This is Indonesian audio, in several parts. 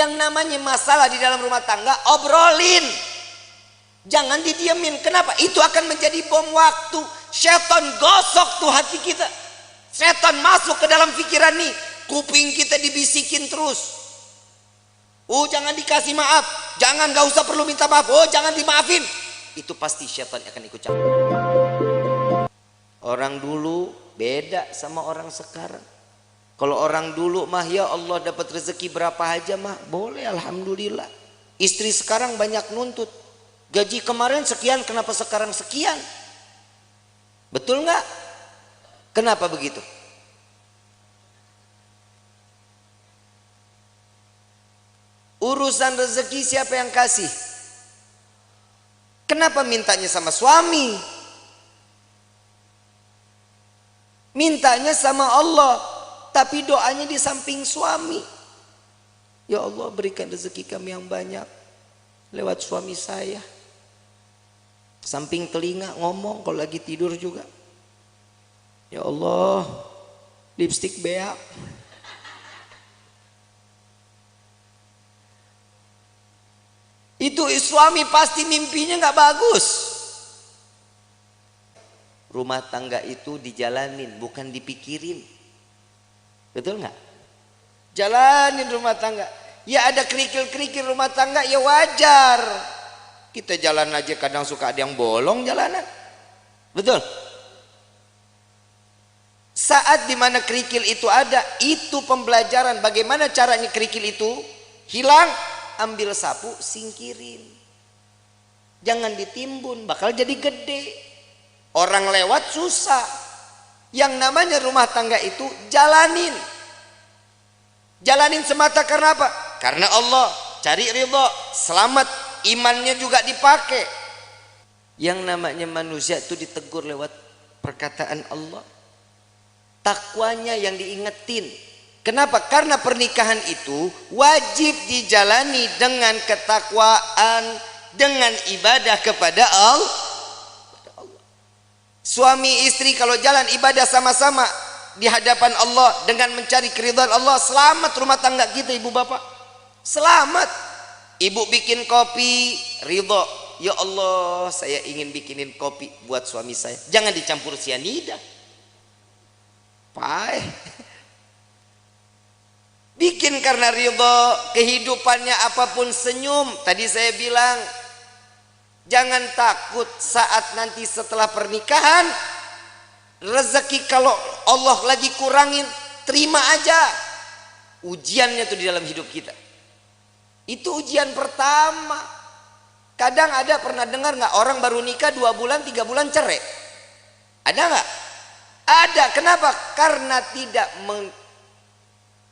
Yang namanya masalah di dalam rumah tangga, obrolin. Jangan didiemin. Kenapa? Itu akan menjadi bom waktu. Setan gosok tuh hati kita. Setan masuk ke dalam pikiran nih. Kuping kita dibisikin terus. Oh, jangan dikasih maaf. Jangan, gak usah perlu minta maaf. Oh, jangan dimaafin. Itu pasti setan akan ikut campur. Orang dulu beda sama orang sekarang. Kalau orang dulu mah ya Allah dapat rezeki berapa aja mah boleh, alhamdulillah. Istri sekarang banyak nuntut. Gaji kemarin sekian, kenapa sekarang sekian? Betul nggak? Kenapa begitu? Urusan rezeki siapa yang kasih? Kenapa mintanya sama suami? Mintanya sama Allah, tapi doanya di samping suami. Ya Allah, berikan rezeki kami yang banyak lewat suami saya. Samping telinga ngomong kalau lagi tidur juga. Ya Allah, lipstik beak. Itu suami pasti mimpinya nggak bagus. Rumah tangga itu dijalanin, bukan dipikirin. Betul nggak? Jalanin rumah tangga. Ya ada kerikil-kerikil rumah tangga, ya wajar. Kita jalan aja kadang suka ada yang bolong jalanan. Betul? Saat dimana kerikil itu ada, itu pembelajaran bagaimana caranya kerikil itu hilang. Ambil sapu, singkirin. Jangan ditimbun, bakal jadi gede. Orang lewat susah. Yang namanya rumah tangga itu jalanin. Jalanin semata karena apa? Karena Allah. Cari ridho, selamat, imannya juga dipakai. Yang namanya manusia itu ditegur lewat perkataan Allah. Takwanya yang diingetin. Kenapa? Karena pernikahan itu wajib dijalani dengan ketakwaan, dengan ibadah kepada Allah. Suami istri kalau jalan ibadah sama-sama di hadapan Allah dengan mencari keridhaan Allah, selamat rumah tangga kita, ibu bapak. Selamat. Ibu bikin kopi, ridho. Ya Allah, saya ingin bikinin kopi buat suami saya. Jangan dicampur sianida. Pai. Bikin karena ridho, kehidupannya apapun senyum. Tadi saya bilang, jangan takut saat nanti setelah pernikahan, rezeki kalau Allah lagi kurangin, terima aja. Ujiannya tuh di dalam hidup kita. Itu ujian pertama. Kadang ada pernah dengar nggak orang baru nikah 2 bulan, 3 bulan cerai? Ada nggak? Ada. Kenapa? Karena tidak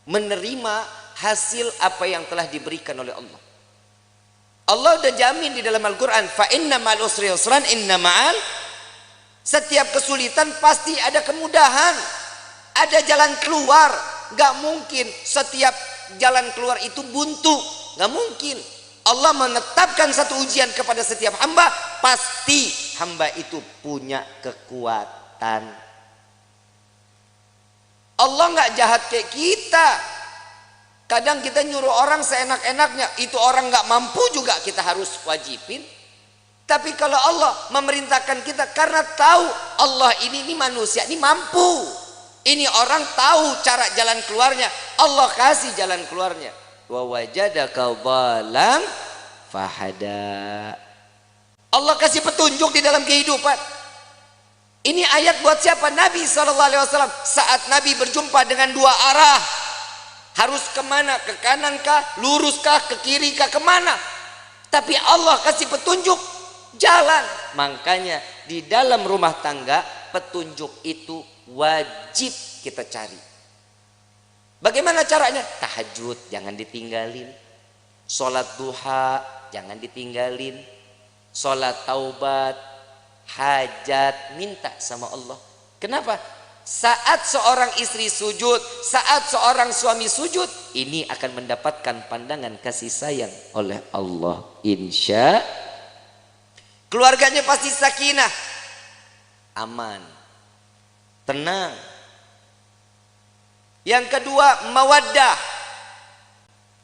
menerima hasil apa yang telah diberikan oleh Allah. Allah udah jamin di dalam Al-Quran, fa inna ma'al usri yusran, inna ma'al, setiap kesulitan pasti ada kemudahan, ada jalan keluar. Gak mungkin setiap jalan keluar itu buntu, gak mungkin. Allah menetapkan satu ujian kepada setiap hamba, pasti hamba itu punya kekuatan. Allah nggak jahat kayak kita. Kadang kita nyuruh orang seenak-enaknya, itu orang nggak mampu juga kita harus wajibin. Tapi kalau Allah memerintahkan kita karena tahu Allah ini manusia ini mampu, ini orang tahu cara jalan keluarnya, Allah kasih jalan keluarnya. Wa wajadaka dhalam fahada. Allah kasih petunjuk di dalam kehidupan. Ini ayat buat siapa? Nabi SAW. Saat Nabi berjumpa dengan 2 arah, harus kemana? Ke kanan kah? Lurus kah? Ke kiri kah? Kemana? Tapi Allah kasih petunjuk jalan. Makanya di dalam rumah tangga petunjuk itu wajib kita cari. Bagaimana caranya? Tahajud jangan ditinggalin, sholat duha jangan ditinggalin, sholat taubat, hajat, minta sama Allah. Kenapa? Saat seorang istri sujud, saat seorang suami sujud, ini akan mendapatkan pandangan kasih sayang oleh Allah. Insya keluarganya pasti sakinah, aman, tenang. Yang kedua, mawaddah.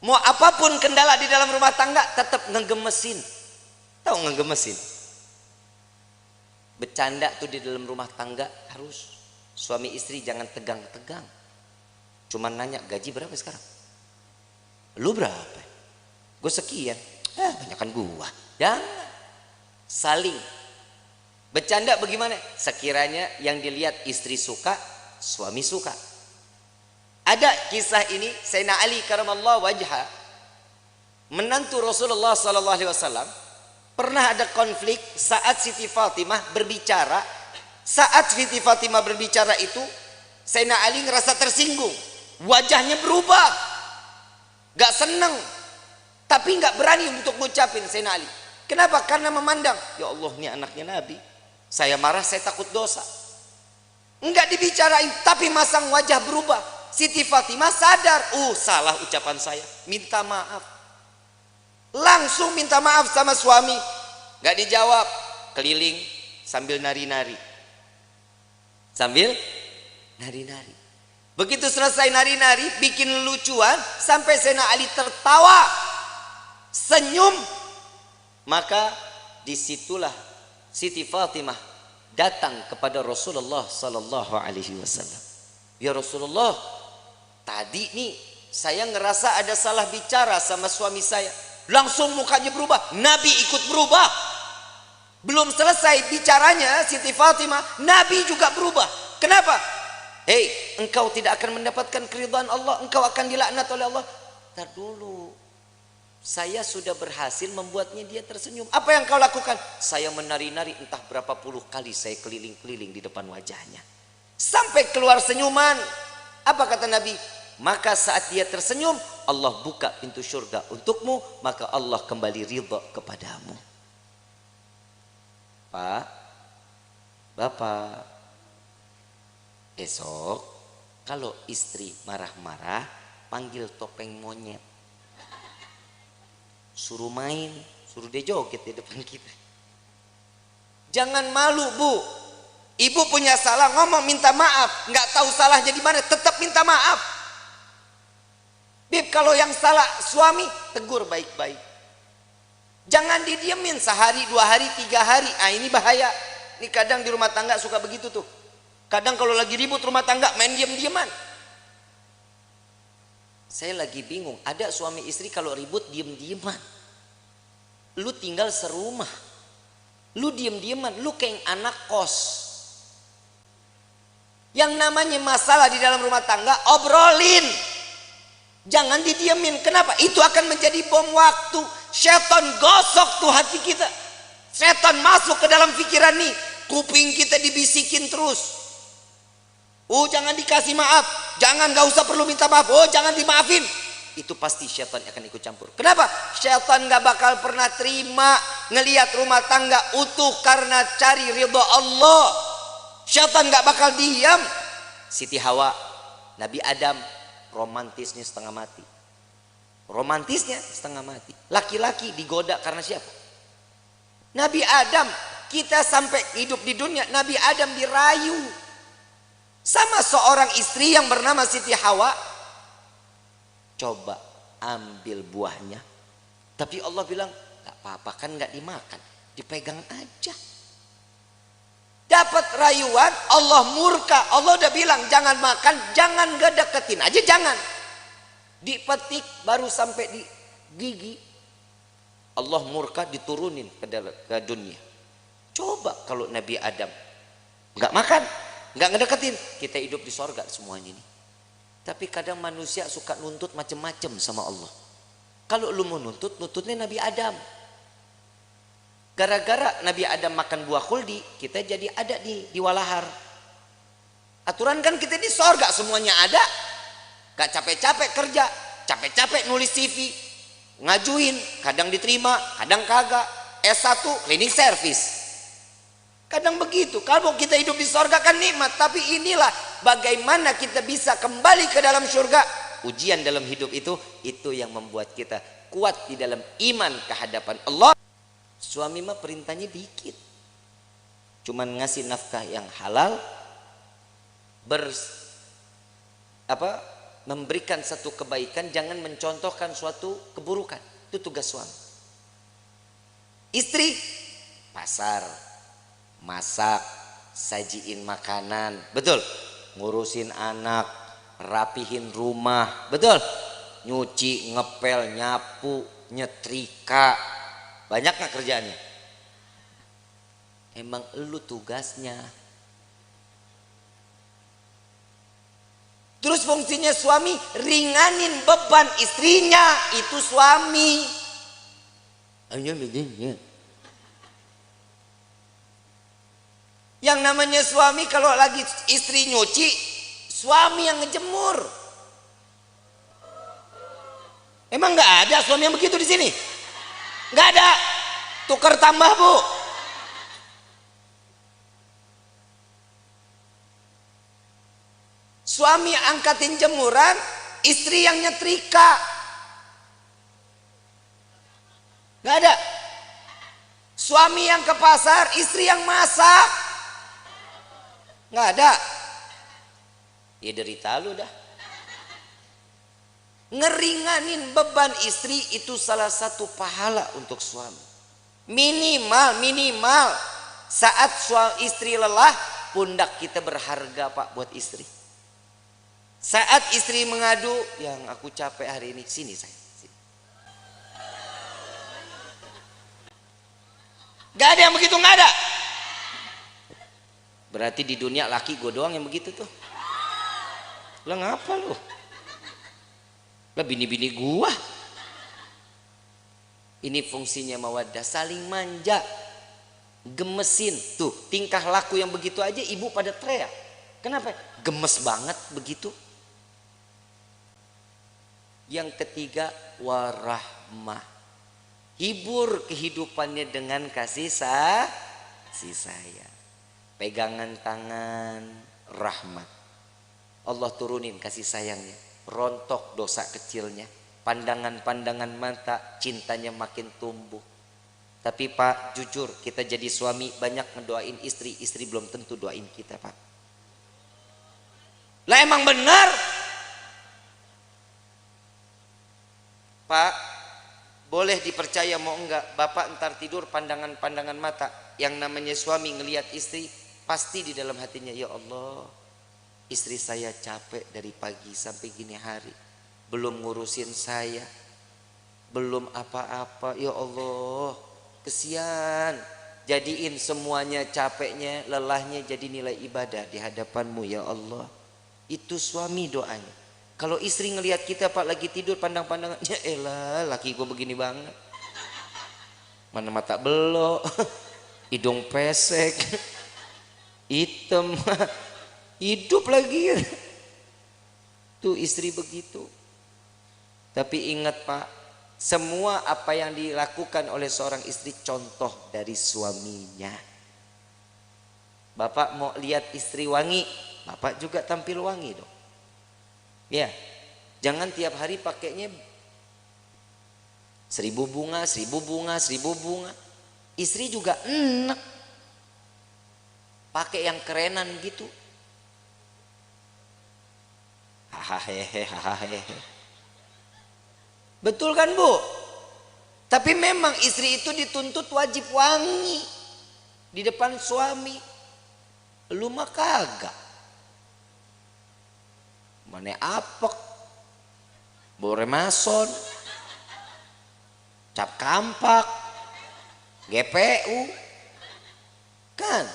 Mau apapun kendala di dalam rumah tangga tetap ngegemesin. Tahu ngegemesin? Bercanda tuh di dalam rumah tangga harus. Suami istri jangan tegang-tegang. Cuman nanya gaji berapa sekarang? Lu berapa? Gue sekian. Banyakan gua. Jangan. Saling. Bercanda bagaimana? Sekiranya yang dilihat istri suka, suami suka. Ada kisah ini, Sayyidina Ali karamallahu wajha, menantu Rasulullah sallallahu alaihi wasallam, pernah ada konflik saat Siti Fatimah berbicara. Saat Siti Fatimah berbicara itu, Sayyidina Ali ngerasa tersinggung. Wajahnya berubah. Gak seneng. Tapi gak berani untuk ngucapin Sayyidina Ali. Kenapa? Karena memandang, ya Allah ini anaknya Nabi. Saya marah, saya takut dosa. Enggak dibicarain, tapi masang wajah berubah. Siti Fatimah sadar, salah ucapan saya, minta maaf. Langsung minta maaf sama suami. Gak dijawab, keliling sambil nari-nari. Sambil nari-nari. Begitu selesai nari-nari, bikin lucuan, sampai Sayyidina Ali tertawa, senyum. Maka disitulah Siti Fatimah datang kepada Rasulullah sallallahu alaihi wasallam. Ya Rasulullah, tadi nih saya ngerasa ada salah bicara sama suami saya. Langsung mukanya berubah, Nabi ikut berubah. Belum selesai bicaranya Siti Fatimah, Nabi juga berubah. Kenapa? Hei, engkau tidak akan mendapatkan keridhaan Allah, engkau akan dilaknat oleh Allah. Tar dulu, saya sudah berhasil membuatnya dia tersenyum. Apa yang kau lakukan? Saya menari-nari entah berapa puluh kali saya keliling-keliling di depan wajahnya. Sampai keluar senyuman. Apa kata Nabi? Maka saat dia tersenyum, Allah buka pintu surga untukmu, maka Allah kembali ridha kepadamu. Pak, Bapak, esok kalau istri marah-marah, panggil topeng monyet. Suruh main, suruh dia joget di depan kita. Jangan malu, Bu. Ibu punya salah, ngomong minta maaf. Nggak tahu salahnya di mana, tetap minta maaf. Bib, kalau yang salah suami, tegur baik-baik. Jangan didiemin sehari, 2 hari, 3 hari. Ini bahaya. Ini kadang di rumah tangga suka begitu tuh. Kadang kalau lagi ribut rumah tangga, main diem-dieman. Saya lagi bingung, ada suami istri kalau ribut diem-dieman. Lu tinggal serumah, lu diem-dieman, lu kayak anak kos. Yang namanya masalah di dalam rumah tangga, obrolin. Jangan didiemin. Kenapa? Itu akan menjadi bom waktu. Setan gosok tuh hati kita. Setan masuk ke dalam pikiran nih. Kuping kita dibisikin terus. Jangan dikasih maaf. Jangan, gak usah perlu minta maaf. Jangan dimaafin. Itu pasti syaitan akan ikut campur. Kenapa? Syaitan gak bakal pernah terima ngelihat rumah tangga utuh karena cari ridha Allah. Syaitan gak bakal diam. Siti Hawa, Nabi Adam, romantisnya setengah mati. Romantisnya setengah mati. Laki-laki digoda karena siapa? Nabi Adam. Kita sampai hidup di dunia, Nabi Adam dirayu sama seorang istri yang bernama Siti Hawa. Coba ambil buahnya, tapi Allah bilang gak apa-apa, kan gak dimakan, dipegang aja. Dapat rayuan, Allah murka. Allah udah bilang jangan makan, jangan gak deketin aja, jangan. Dipetik baru sampai di gigi, Allah murka, diturunin ke dunia. Coba kalau Nabi Adam gak makan, gak ngedeketin, kita hidup di sorga semuanya ini. Tapi kadang manusia suka nuntut macem-macem sama Allah. Kalau lu mau nuntut, nuntutnya Nabi Adam. Gara-gara Nabi Adam makan buah khuldi, kita jadi ada di walahar. Aturan kan kita di sorga semuanya ada. Gak capek-capek kerja, capek-capek nulis CV, ngajuin, kadang diterima, kadang kagak. S1 cleaning service. Kadang begitu. Kalau kita hidup di sorga kan nikmat, tapi inilah bagaimana kita bisa kembali ke dalam surga. Ujian dalam hidup itu yang membuat kita kuat di dalam iman kehadapan Allah. Suami mah perintahnya dikit, cuman ngasih nafkah yang halal, memberikan satu kebaikan, jangan mencontohkan suatu keburukan. Itu tugas suami. Istri pasar, masak, sajiin makanan, betul. Ngurusin anak, rapihin rumah, betul. Nyuci, ngepel, nyapu, nyetrika. Banyak gak kerjaannya? Emang elu tugasnya. Terus fungsinya suami ringanin beban istrinya, itu suami. Yang namanya suami kalau lagi istri nyuci, suami yang ngejemur. Emang nggak ada suami yang begitu di sini? Nggak ada. Tukar tambah, Bu. Suami angkatin jemuran, istri yang nyetrika. Nggak ada. Suami yang ke pasar, istri yang masak. Nggak ada. Ya derita lu dah. Ngeringanin beban istri itu salah satu pahala untuk suami. Minimal saat istri lelah, pundak kita berharga, Pak, buat istri. Saat istri mengadu, yang aku capek hari ini, sini saya. Sini. Gak ada yang begitu, gak ada. Berarti di dunia laki gue doang yang begitu tuh. Lah ngapa lu? Lah bini-bini gua. Ini fungsinya mawaddah, saling manja, gemesin. Tuh tingkah laku yang begitu aja ibu pada teriak. Kenapa? Gemes banget begitu. Yang ketiga, warahmah. Hibur kehidupannya dengan kasih sayang. Pegangan tangan, rahmat. Allah turunin kasih sayangnya. Rontok dosa kecilnya. Pandangan-pandangan mata, cintanya makin tumbuh. Tapi Pak, jujur kita jadi suami banyak ngedoain istri. Istri belum tentu doain kita, Pak. Lah emang benar. Pak, boleh dipercaya mau enggak, Bapak ntar tidur pandangan-pandangan mata. Yang namanya suami ngelihat istri, pasti di dalam hatinya, ya Allah, istri saya capek dari pagi sampai gini hari, belum ngurusin saya, belum apa-apa, ya Allah, kesian. Jadiin semuanya capeknya, lelahnya jadi nilai ibadah di hadapanmu, ya Allah. Itu suami doanya. Kalau istri ngelihat kita, Pak, lagi tidur pandang-pandangan, ya elah, laki gue begini banget. Mana mata belok, hidung pesek, hitam, hidup lagi. Tuh istri begitu. Tapi ingat, Pak, semua apa yang dilakukan oleh seorang istri contoh dari suaminya. Bapak mau lihat istri wangi, Bapak juga tampil wangi dong. Ya, jangan tiap hari pakainya 1000 bunga, 1000 bunga, 1000 bunga. Istri juga enak pakai yang kerenan gitu. Hahaha. Betul kan, Bu? Tapi memang istri itu dituntut wajib wangi di depan suami. Lu mah kagak. Mana apek, boremason, cap kampak, GPU, kan?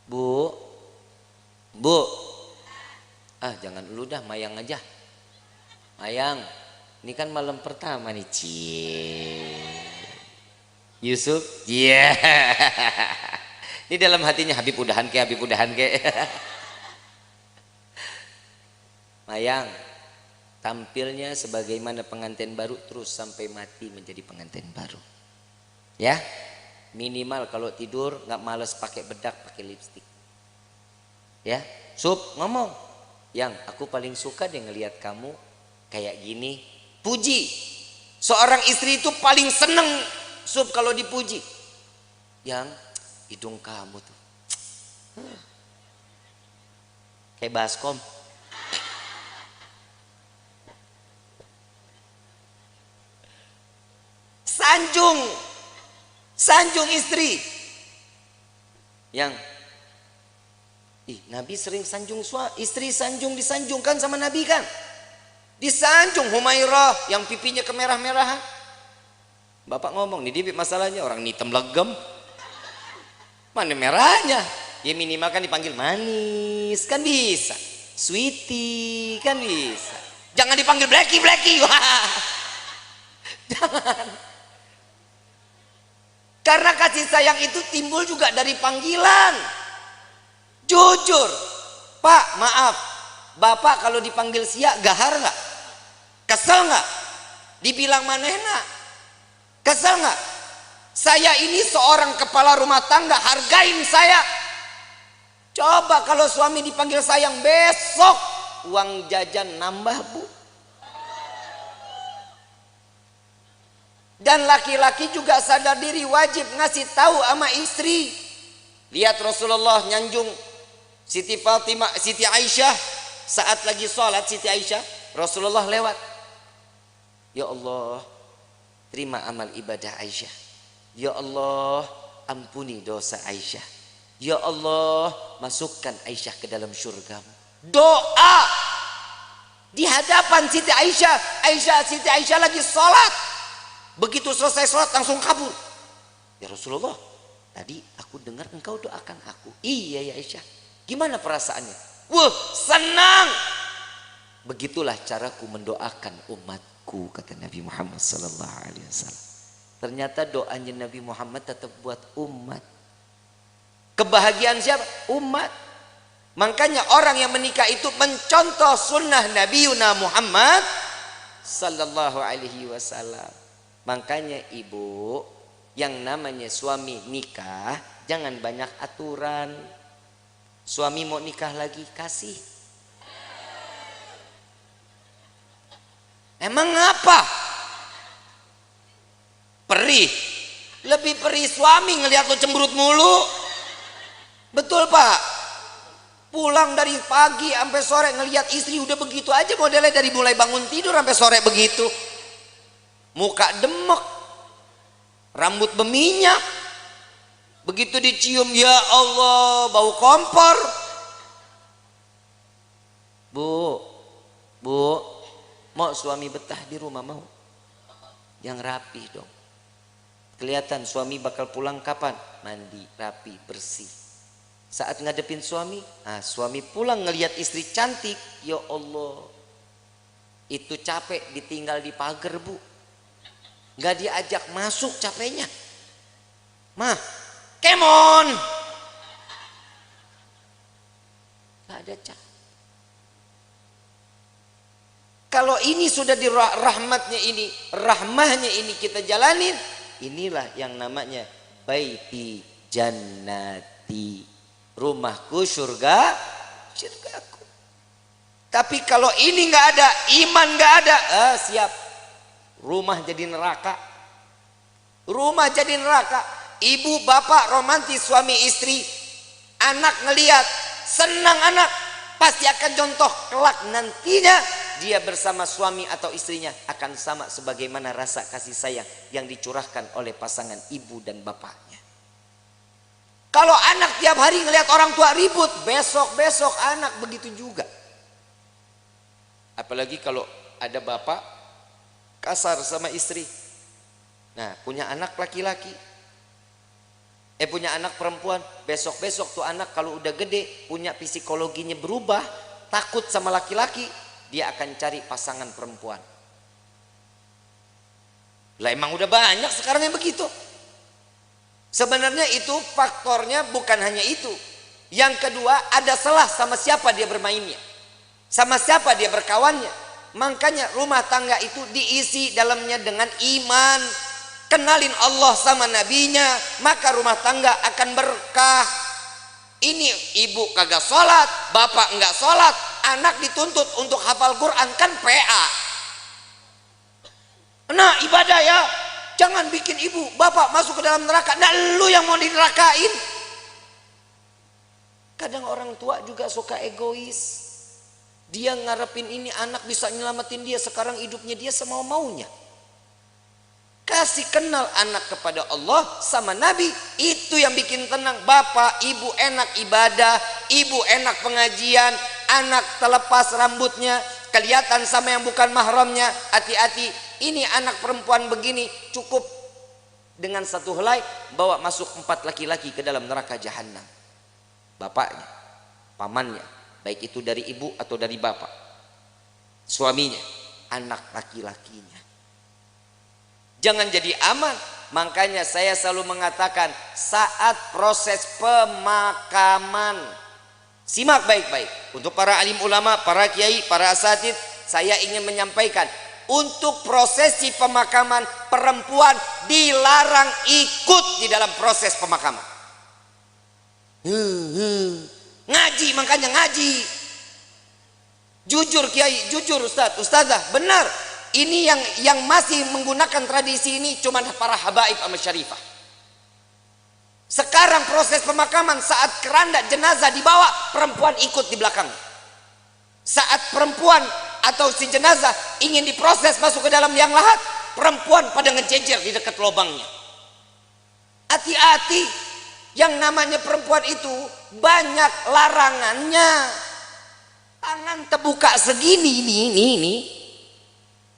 Bu, jangan lu dah, Mayang aja. Mayang, ini kan malam pertama nih, Yusuf, iya. Yeah. Ini dalam hatinya Habib udahan ke. Mayang, tampilnya sebagaimana pengantin baru terus sampai mati menjadi pengantin baru. Ya, minimal kalau tidur nggak males pakai bedak, pakai lipstik. Ya, Sup ngomong, yang aku paling suka deh ngelihat kamu kayak gini. Puji. Seorang istri itu paling seneng, Sup, kalau dipuji. Yang hidung kamu tuh kayak baskom. sanjung. Sanjung istri. Yang Nabi sering sanjung istri, disanjungkan sama Nabi kan. Disanjung Humairah yang pipinya kemerah-merahan. Bapak ngomong, nih Dibib masalahnya orang hitam legem. Mana merahnya? Ya minimal kan dipanggil manis kan bisa. Sweetie kan bisa. Jangan dipanggil Blacky. Wah. Jangan. Karena kasih sayang itu timbul juga dari panggilan. Jujur. Pak, maaf. Bapak kalau dipanggil siak gahar nggak? Kesel nggak? Dibilang manehna? Kesel nggak? Saya ini seorang kepala rumah tangga, hargain saya. Coba kalau suami dipanggil sayang, besok uang jajan nambah, Bu. Dan laki-laki juga sadar diri, wajib ngasih tahu sama istri. Lihat Rasulullah nyanjung Siti Fatimah, Siti Aisyah saat lagi sholat. Siti Aisyah, Rasulullah lewat. Ya Allah, terima amal ibadah Aisyah. Ya Allah, ampuni dosa Aisyah. Ya Allah, masukkan Aisyah ke dalam syurgamu. Doa di hadapan Siti Aisyah. Siti Aisyah lagi sholat. Begitu selesai sholat langsung kabur. Ya Rasulullah, tadi aku dengar engkau doakan aku. Iya ya Aisyah. Gimana perasaannya? Wah, senang. Begitulah caraku mendoakan umatku, kata Nabi Muhammad SAW. Ternyata doanya Nabi Muhammad tetap buat umat. Kebahagiaan siapa? Umat. Makanya orang yang menikah itu mencontoh sunnah Nabi Muhammad sallallahu alaihi wasallam. Makanya ibu, yang namanya suami nikah jangan banyak aturan. Suami mau nikah lagi, kasih. Emang apa? Perih. Lebih perih suami ngelihat lo cemberut mulu. Betul Pak. Pulang dari pagi sampai sore ngelihat istri udah begitu aja modelnya, dari mulai bangun tidur sampai sore begitu. Muka demek, rambut berminyak. Begitu dicium, ya Allah, bau kompor. Bu, mau suami betah di rumah mau? Yang rapi dong. Kelihatan suami bakal pulang kapan? Mandi, rapi, bersih. Saat ngadepin suami, suami pulang ngelihat istri cantik, ya Allah, itu capek ditinggal di pagar, Bu. Nggak diajak masuk capeknya. Mah, kemon. Nggak ada cap. Kalau ini sudah di rahmahnya ini kita jalanin, inilah yang namanya baiti jannati. Rumahku surgaku. Tapi kalau ini nggak ada, iman nggak ada, siap. Rumah jadi neraka. Rumah jadi neraka. Ibu bapak romantis suami istri, anak ngelihat senang, anak pasti akan contoh kelak nantinya dia bersama suami atau istrinya akan sama sebagaimana rasa kasih sayang yang dicurahkan oleh pasangan ibu dan bapaknya. Kalau anak tiap hari ngelihat orang tua ribut, besok anak begitu juga. Apalagi kalau ada bapak kasar sama istri. Nah, punya anak laki-laki, punya anak perempuan, besok tuh anak kalau udah gede, punya psikologinya berubah, takut sama laki-laki, dia akan cari pasangan perempuan. Lah emang udah banyak sekarang yang begitu. Sebenarnya itu faktornya bukan hanya itu. Yang kedua, ada selah sama siapa dia bermainnya, sama siapa dia berkawannya. Makanya rumah tangga itu diisi dalamnya dengan iman, kenalin Allah sama nabinya, maka rumah tangga akan berkah. Ini ibu kagak sholat, bapak enggak sholat, anak dituntut untuk hafal Quran, kan PA. Nah, ibadah ya, jangan bikin ibu bapak masuk ke dalam neraka. Nah, lu yang mau dinerakain. Kadang orang tua juga suka egois. Dia ngarepin ini anak bisa nyelamatin dia, sekarang hidupnya dia semau-maunya. Kasih kenal anak kepada Allah sama Nabi, itu yang bikin tenang. Bapak, ibu enak ibadah, ibu enak pengajian, anak terlepas rambutnya, kelihatan sama yang bukan mahramnya. Hati-hati, ini anak perempuan begini, cukup dengan satu helai bawa masuk 4 laki-laki ke dalam neraka jahanam. Bapaknya, pamannya, baik itu dari ibu atau dari bapak, suaminya, anak laki-lakinya. Jangan jadi aman. Makanya saya selalu mengatakan, saat proses pemakaman, simak baik-baik. Untuk para alim ulama, para kiai, para asatidz, saya ingin menyampaikan, untuk prosesi pemakaman, perempuan dilarang ikut di dalam proses pemakaman. Ngaji, makanya ngaji. Jujur kiai, jujur ustadz, ustazah, benar. Ini yang masih menggunakan tradisi ini cuma para habaib sama syarifah. Sekarang proses pemakaman, saat keranda jenazah dibawa, perempuan ikut di belakang. Saat perempuan atau si jenazah ingin diproses masuk ke dalam liang lahat, perempuan pada ngejejer di dekat lubangnya. Hati-hati, yang namanya perempuan itu banyak larangannya. Tangan terbuka segini,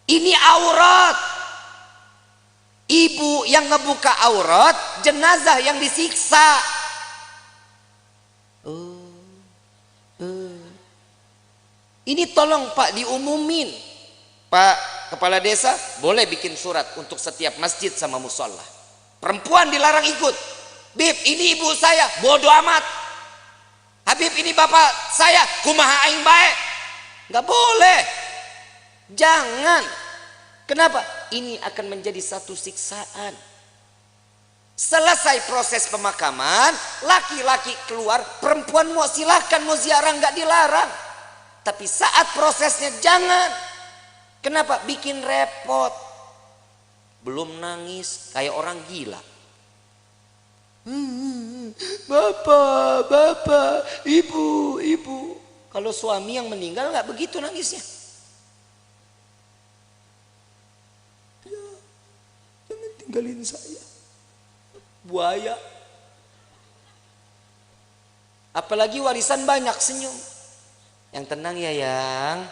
ini aurat. Ibu yang ngebuka aurat, jenazah yang disiksa. Ini tolong Pak diumumin. Pak Kepala Desa boleh bikin surat untuk setiap masjid sama musola. Perempuan dilarang ikut. Bib, ini ibu saya, bodoh amat. Habib, ini bapak saya, kumaha aing bae. Nggak boleh. Jangan. Kenapa? Ini akan menjadi satu siksaan. Selesai proses pemakaman, laki-laki keluar, perempuan mau silahkan, mau ziarah, nggak dilarang. Tapi saat prosesnya jangan. Kenapa? Bikin repot. Belum nangis, kayak orang gila. Bapak, ibu. Kalau suami yang meninggal nggak begitu nangisnya. Tinggalin saya, buaya. Apalagi warisan banyak, senyum. Yang tenang ya yang,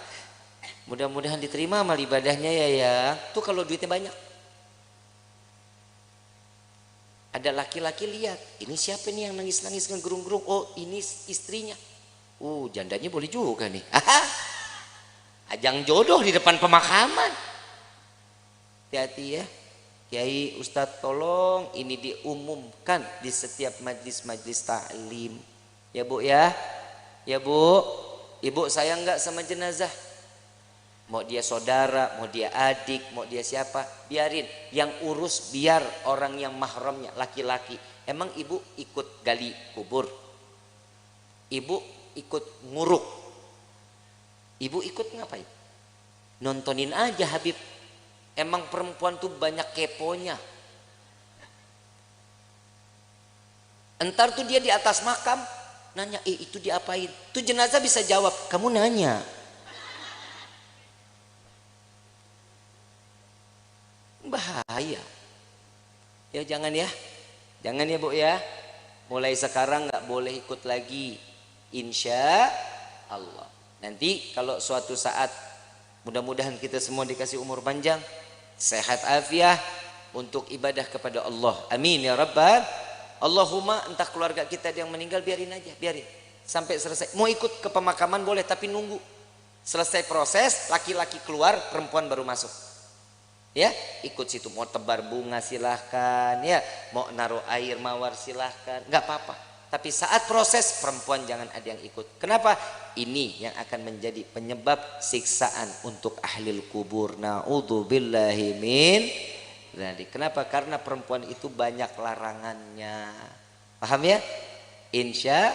mudah-mudahan diterima amal ibadahnya ya yang. Tuh kalau duitnya banyak. Ada laki-laki lihat, ini siapa nih yang nangis-nangis ngegerung-gerung? Oh ini istrinya. Jandanya boleh juga nih. Ajang jodoh di depan pemakaman. Hati-hati ya. Kiai, Ustadz, tolong ini diumumkan di setiap majlis-majlis taklim. Ya Bu ya. Ya Bu, Ibu sayang nggak sama jenazah? Mau dia saudara, mau dia adik, mau dia siapa, biarin. Yang urus biar orang yang mahramnya, laki-laki. Emang ibu ikut gali kubur? Ibu ikut nguruk? Ibu ikut ngapain? Nontonin aja Habib. Emang perempuan tuh banyak keponya. Entar tuh dia di atas makam nanya, itu diapain? Tuh jenazah bisa jawab, kamu nanya. Bahaya. Ya jangan ya. Jangan ya Bu ya. Mulai sekarang nggak boleh ikut lagi. Insya Allah. Nanti kalau suatu saat, mudah-mudahan kita semua dikasih umur panjang, sehat afiah untuk ibadah kepada Allah. Amin ya Rabbal. Allahumma, entah keluarga kita yang meninggal, biarin aja, biarin sampai selesai. Mau ikut ke pemakaman boleh, tapi nunggu selesai proses, laki-laki keluar, perempuan baru masuk. Ya, ikut situ. Mau tebar bunga silahkan, ya, mau naruh air mawar silahkan, nggak apa-apa. Tapi saat proses, perempuan jangan ada yang ikut. Kenapa? Ini yang akan menjadi penyebab siksaan untuk ahlil kubur. Na'udzubillahi min dzalik. Kenapa? Karena perempuan itu banyak larangannya. Paham ya? Insya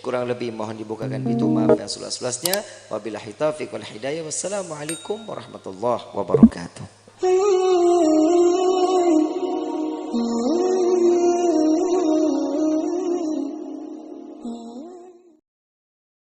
kurang lebih mohon dibukakan pintu maaf yang seluas-luasnya. Wabillahi taufiq wal hidayah. Wassalamualaikum warahmatullahi wabarakatuh.